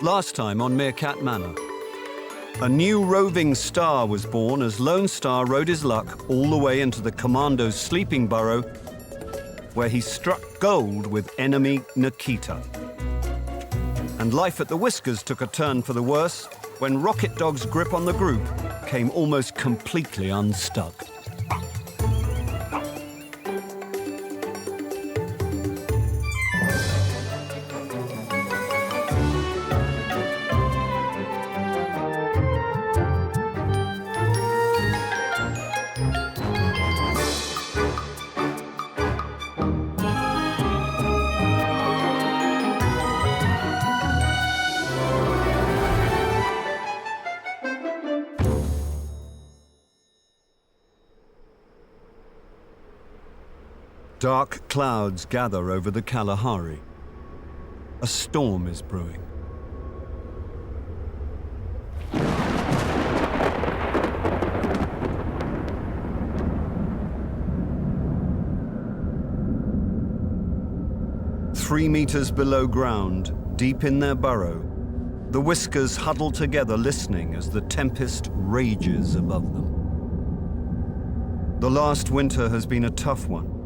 Last time on Meerkat Manor, a new roving star was born as Lone Star rode his luck all the way into the commando's sleeping burrow, where he struck gold with enemy Nikita. And life at the Whiskers took a turn for the worse when Rocket Dog's grip on the group came almost completely unstuck. Dark clouds gather over the Kalahari. A storm is brewing. Three meters below ground, deep in their burrow, the Whiskers huddle together listening as the tempest rages above them. The last winter has been a tough one.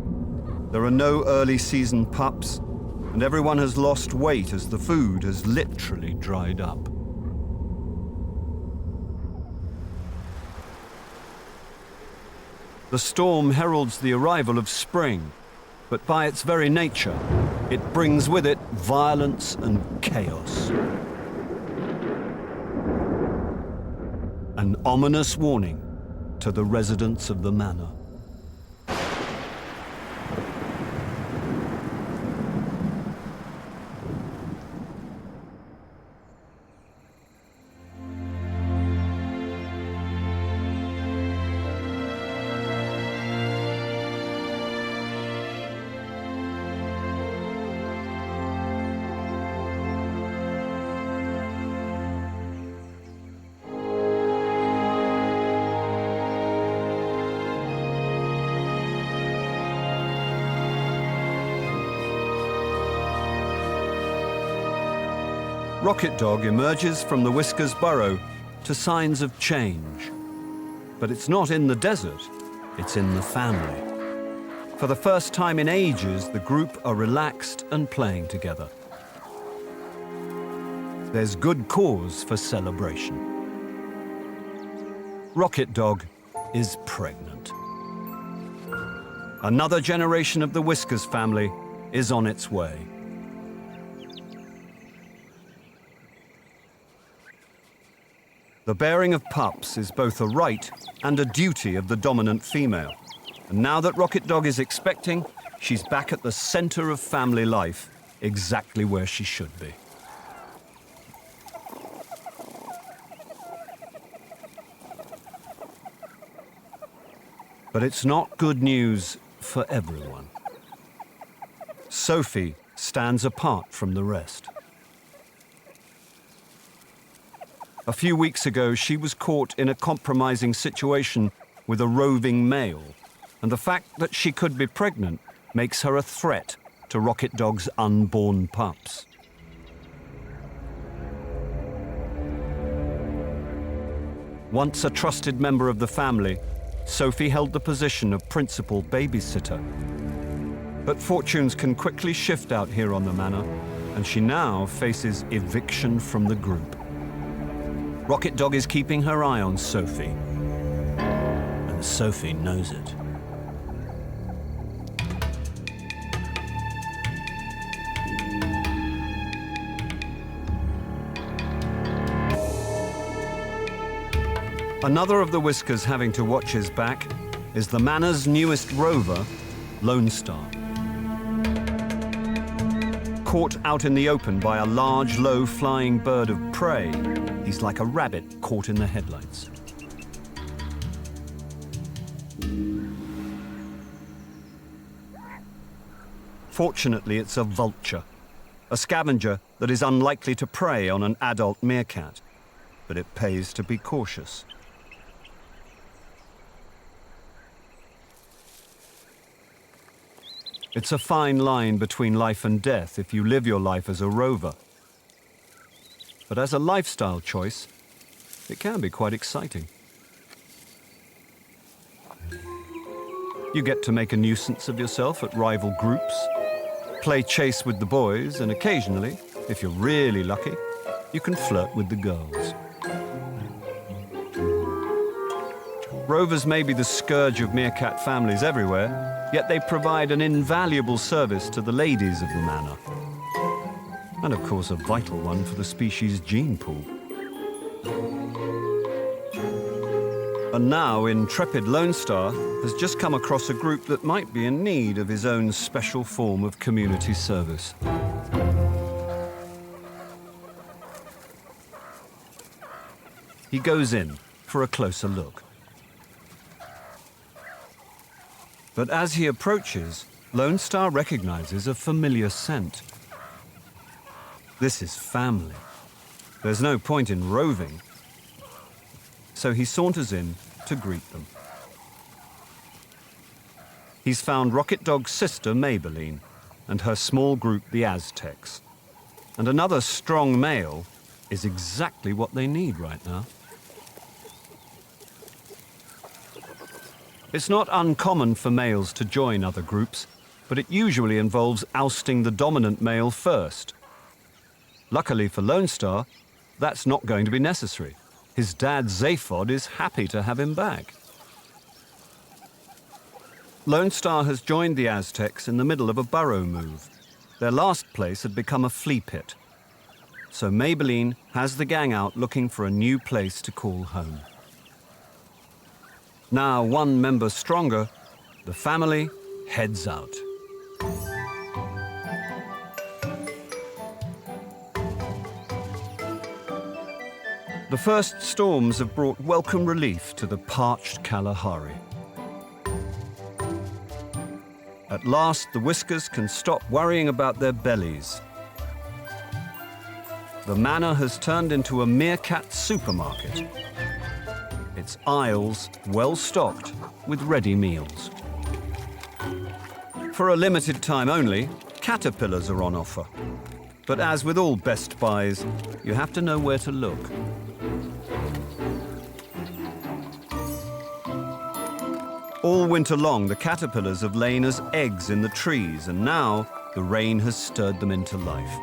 There are no early season pups, and everyone has lost weight as the food has literally dried up. The storm heralds the arrival of spring, but by its very nature, it brings with it violence and chaos. An ominous warning to the residents of the manor. Rocket Dog emerges from the Whiskers burrow to signs of change. But it's not in the desert, it's in the family. For the first time in ages, the group are relaxed and playing together. There's good cause for celebration. Rocket Dog is pregnant. Another generation of the Whiskers family is on its way. The bearing of pups is both a right and a duty of the dominant female. And now that Rocket Dog is expecting, she's back at the center of family life, exactly where she should be. But it's not good news for everyone. Sophie stands apart from the rest. A few weeks ago, she was caught in a compromising situation with a roving male, and the fact that she could be pregnant makes her a threat to Rocket Dog's unborn pups. Once a trusted member of the family, Sophie held the position of principal babysitter. But fortunes can quickly shift out here on the manor, and she now faces eviction from the group. Rocket Dog is keeping her eye on Sophie, and Sophie knows it. Another of the Whiskers having to watch his back is the manor's newest rover, Lone Star. Caught out in the open by a large, low-flying bird of prey, he's like a rabbit caught in the headlights. Fortunately, it's a vulture, a scavenger that is unlikely to prey on an adult meerkat, but it pays to be cautious. It's a fine line between life and death if you live your life as a rover. but as a lifestyle choice, it can be quite exciting. You get to make a nuisance of yourself at rival groups, play chase with the boys, and occasionally, if you're really lucky, you can flirt with the girls. Rovers may be the scourge of meerkat families everywhere, yet they provide an invaluable service to the ladies of the manor. And of course, a vital one for the species' gene pool. And now, intrepid Lone Star has just come across a group that might be in need of his own special form of community service. He goes in for a closer look. But as he approaches, Lone Star recognizes a familiar scent. This is family. There's no point in roving. So he saunters in to greet them. He's found Rocket Dog's sister, Maybelline, and her small group, the Aztecs. And another strong male is exactly what they need right now. It's not uncommon for males to join other groups, but it usually involves ousting the dominant male first. Luckily for Lone Star, that's not going to be necessary. His dad, Zaphod, is happy to have him back. Lone Star has joined the Aztecs in the middle of a burrow move. Their last place had become a flea pit. So Maybelline has the gang out looking for a new place to call home. Now one member stronger, the family heads out. The first storms have brought welcome relief to the parched Kalahari. At last, the Whiskers can stop worrying about their bellies. The manor has turned into a meerkat supermarket. Its aisles well stocked with ready meals. For a limited time only, caterpillars are on offer. But as with all Best Buys, you have to know where to look. All winter long, the caterpillars have lain as eggs in the trees, and now the rain has stirred them into life.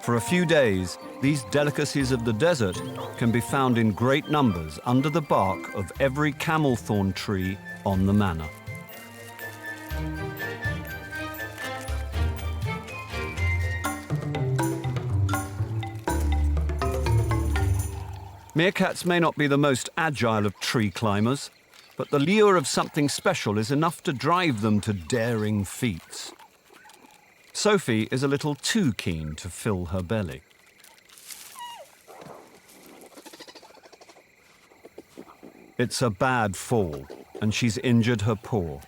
For a few days, these delicacies of the desert can be found in great numbers under the bark of every camel thorn tree on the manor. Meerkats may not be the most agile of tree climbers, but the lure of something special is enough to drive them to daring feats. Sophie is a little too keen to fill her belly. It's a bad fall, and she's injured her paw.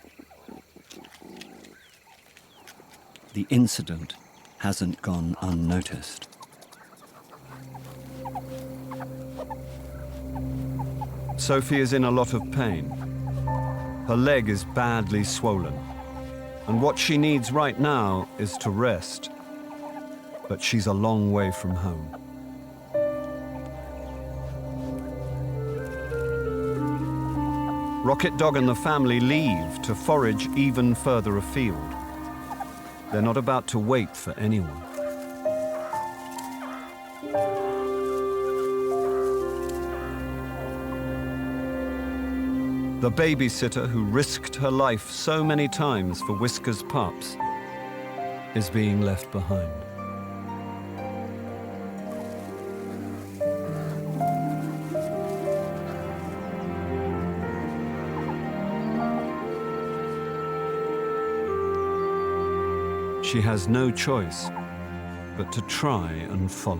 The incident hasn't gone unnoticed. Sophie is in a lot of pain. Her leg is badly swollen, and what she needs right now is to rest. But she's a long way from home. Rocket Dog and the family leave to forage even further afield. They're not about to wait for anyone. The babysitter who risked her life so many times for Whiskers' pups is being left behind. She has no choice but to try and follow.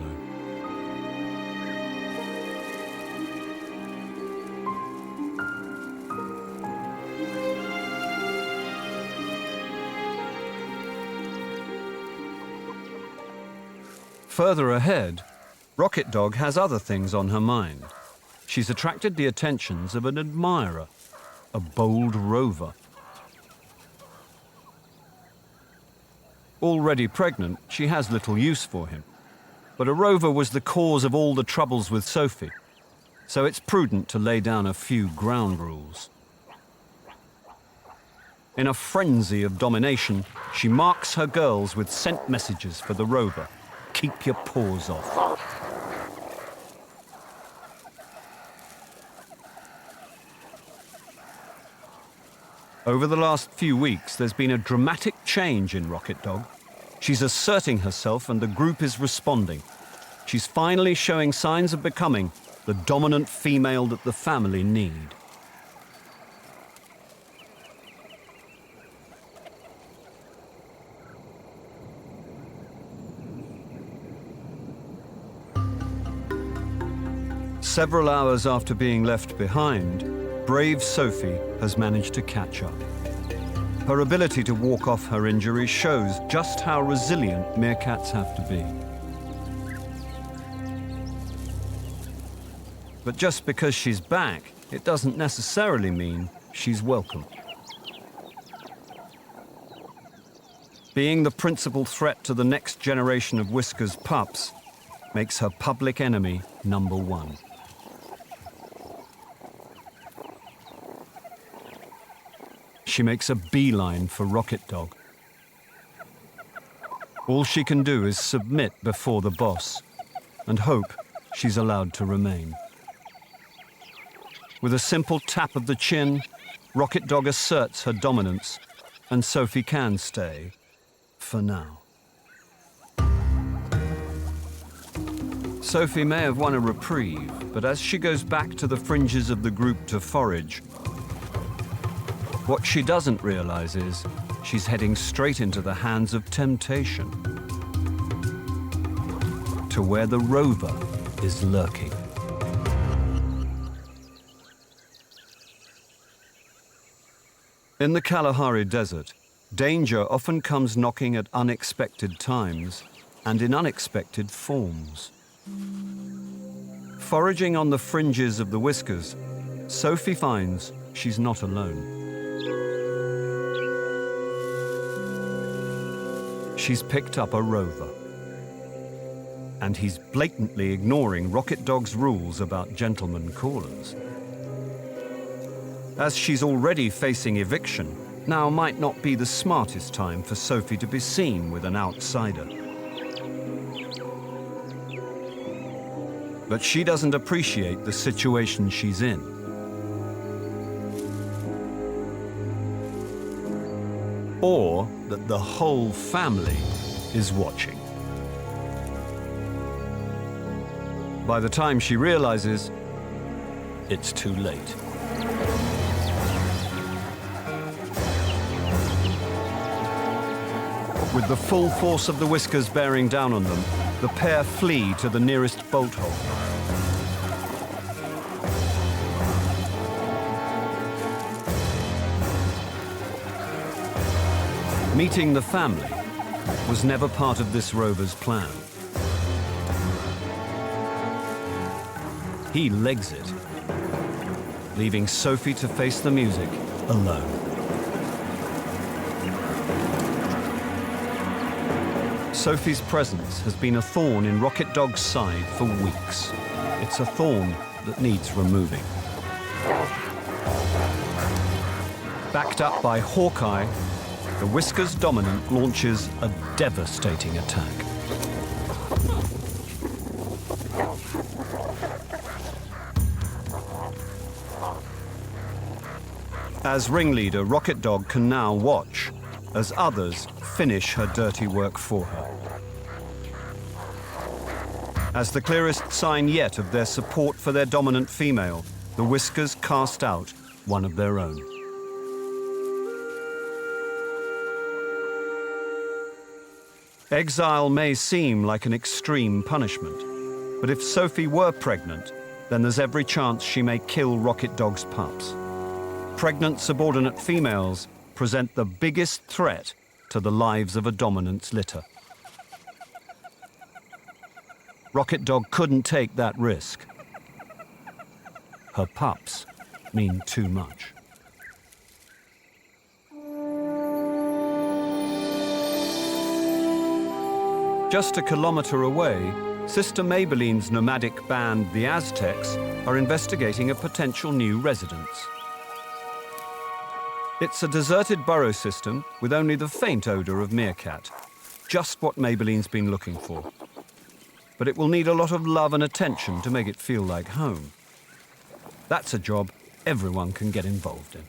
Further ahead, Rocket Dog has other things on her mind. She's attracted the attentions of an admirer, a bold rover. Already pregnant, she has little use for him. But a rover was the cause of all the troubles with Sophie, so it's prudent to lay down a few ground rules. In a frenzy of domination, she marks her girls with scent messages for the rover. Keep your paws off. Over the last few weeks, there's been a dramatic change in Rocket Dog. She's asserting herself and the group is responding. She's finally showing signs of becoming the dominant female that the family need. Several hours after being left behind, brave Sophie has managed to catch up. Her ability to walk off her injury shows just how resilient meerkats have to be. But just because she's back, it doesn't necessarily mean she's welcome. Being the principal threat to the next generation of Whiskers pups makes her public enemy #1. She makes a beeline for Rocket Dog. All she can do is submit before the boss and hope she's allowed to remain. With a simple tap of the chin, Rocket Dog asserts her dominance, and Sophie can stay, for now. Sophie may have won a reprieve, but as she goes back to the fringes of the group to forage, what she doesn't realize is she's heading straight into the hands of temptation, to where the rover is lurking. In the Kalahari Desert, danger often comes knocking at unexpected times and in unexpected forms. Foraging on the fringes of the Whiskers, Sophie finds she's not alone. She's picked up a rover, and he's blatantly ignoring Rocket Dog's rules about gentleman callers. As she's already facing eviction, now might not be the smartest time for Sophie to be seen with an outsider. But she doesn't appreciate the situation she's in. Or that the whole family is watching. By the time she realizes, it's too late. With the full force of the Whiskers bearing down on them, the pair flee to the nearest bolt hole. Meeting the family was never part of this rover's plan. He legs it, leaving Sophie to face the music alone. Sophie's presence has been a thorn in Rocket Dog's side for weeks. It's a thorn that needs removing. Backed up by Hawkeye, the Whiskers dominant launches a devastating attack. As ringleader, Rocket Dog can now watch as others finish her dirty work for her. As the clearest sign yet of their support for their dominant female, the Whiskers cast out one of their own. Exile may seem like an extreme punishment, but if Sophie were pregnant, then there's every chance she may kill Rocket Dog's pups. Pregnant subordinate females present the biggest threat to the lives of a dominant's litter. Rocket Dog couldn't take that risk. Her pups mean too much. Just a kilometer away, Sister Maybelline's nomadic band, the Aztecs, are investigating a potential new residence. It's a deserted burrow system with only the faint odor of meerkat, just what Maybelline's been looking for. But it will need a lot of love and attention to make it feel like home. That's a job everyone can get involved in.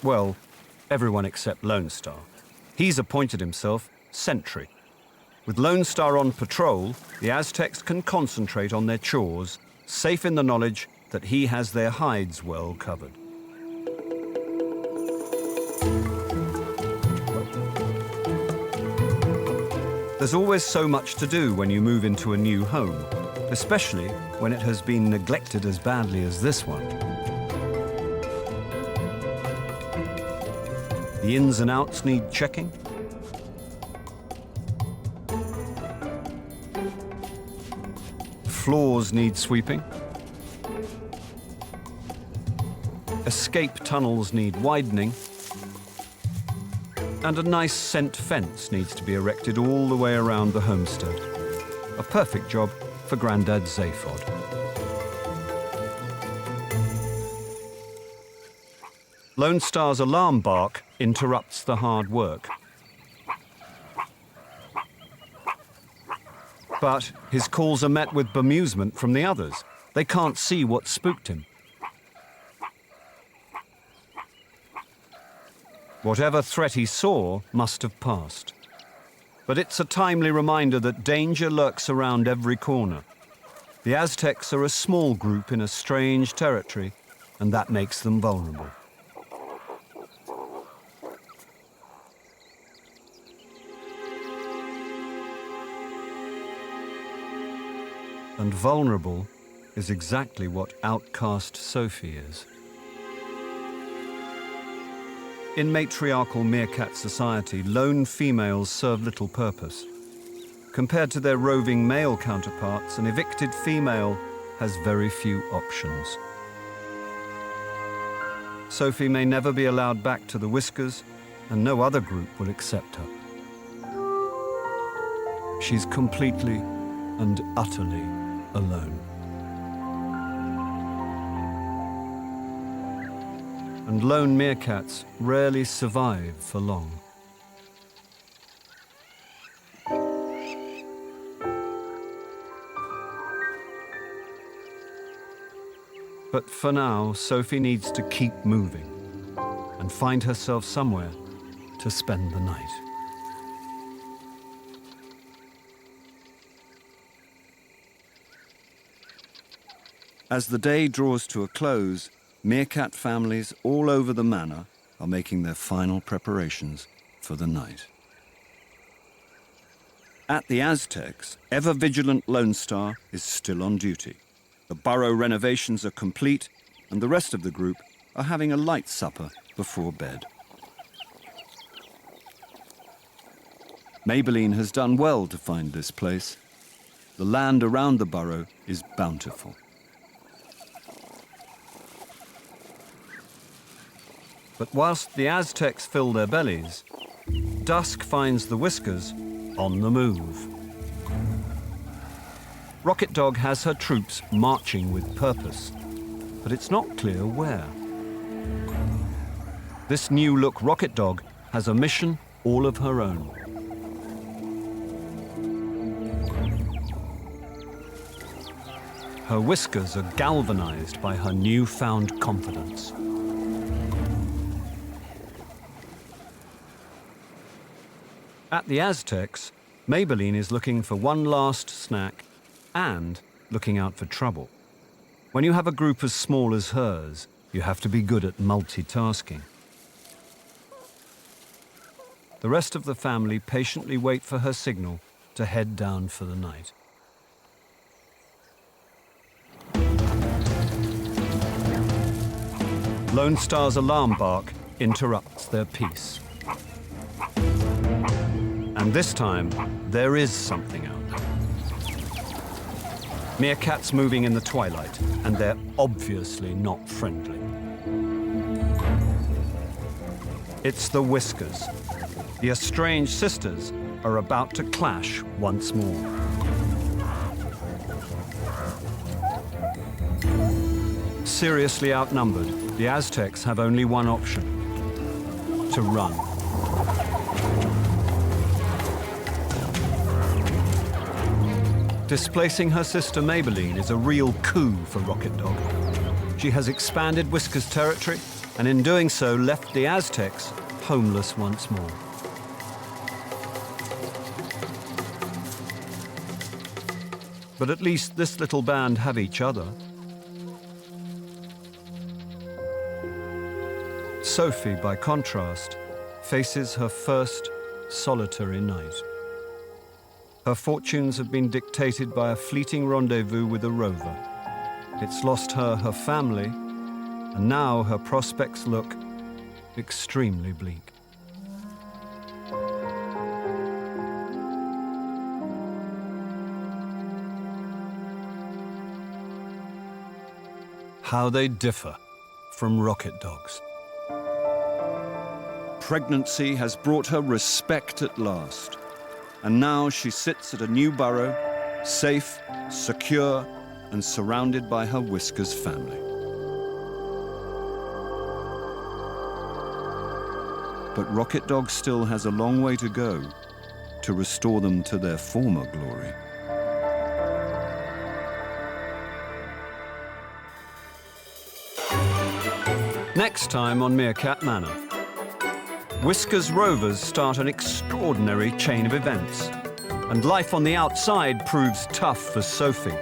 Well, everyone except Lone Star. He's appointed himself sentry. With Lone Star on patrol, the Aztecs can concentrate on their chores, safe in the knowledge that he has their hides well covered. There's always so much to do when you move into a new home, especially when it has been neglected as badly as this one. The ins and outs need checking. Floors need sweeping. Escape tunnels need widening. And a nice scent fence needs to be erected all the way around the homestead. A perfect job for Grandad Zaphod. Lone Star's alarm bark interrupts the hard work. But his calls are met with bemusement from the others. They can't see what spooked him. Whatever threat he saw must have passed. But it's a timely reminder that danger lurks around every corner. The Aztecs are a small group in a strange territory, and that makes them vulnerable. And vulnerable is exactly what outcast Sophie is. In matriarchal meerkat society, lone females serve little purpose. Compared to their roving male counterparts, an evicted female has very few options. Sophie may never be allowed back to the Whiskers, and no other group will accept her. She's completely and utterly alone. And lone meerkats rarely survive for long. But for now, Sophie needs to keep moving and find herself somewhere to spend the night. As the day draws to a close, meerkat families all over the manor are making their final preparations for the night. At the Aztecs, ever-vigilant Lone Star is still on duty. The burrow renovations are complete, and the rest of the group are having a light supper before bed. Maybelline has done well to find this place. The land around the burrow is bountiful. But whilst the Aztecs fill their bellies, dusk finds the Whiskers on the move. Rocket Dog has her troops marching with purpose, but it's not clear where. This new-look Rocket Dog has a mission all of her own. Her Whiskers are galvanized by her newfound confidence. At the Aztecs, Maybelline is looking for one last snack and looking out for trouble. When you have a group as small as hers, you have to be good at multitasking. The rest of the family patiently wait for her signal to head down for the night. Lone Star's alarm bark interrupts their peace. And this time, there is something out there. Meerkats moving in the twilight, and they're obviously not friendly. It's the Whiskers, the estranged sisters are about to clash once more. Seriously outnumbered, the Aztecs have only one option: to run. Displacing her sister Maybelline is a real coup for Rocket Dog. She has expanded Whiskers' territory, and in doing so left the Aztecs homeless once more. But at least this little band have each other. Sophie, by contrast, faces her first solitary night. Her fortunes have been dictated by a fleeting rendezvous with a rover. It's lost her family, and now her prospects look extremely bleak. How they differ from Rocket Dogs. Pregnancy has brought her respect at last, and now she sits at a new burrow, safe, secure, and surrounded by her Whiskers family. But Rocket Dog still has a long way to go to restore them to their former glory. Next time on Meerkat Manor, Whiskers rovers start an extraordinary chain of events, and life on the outside proves tough for Sophie.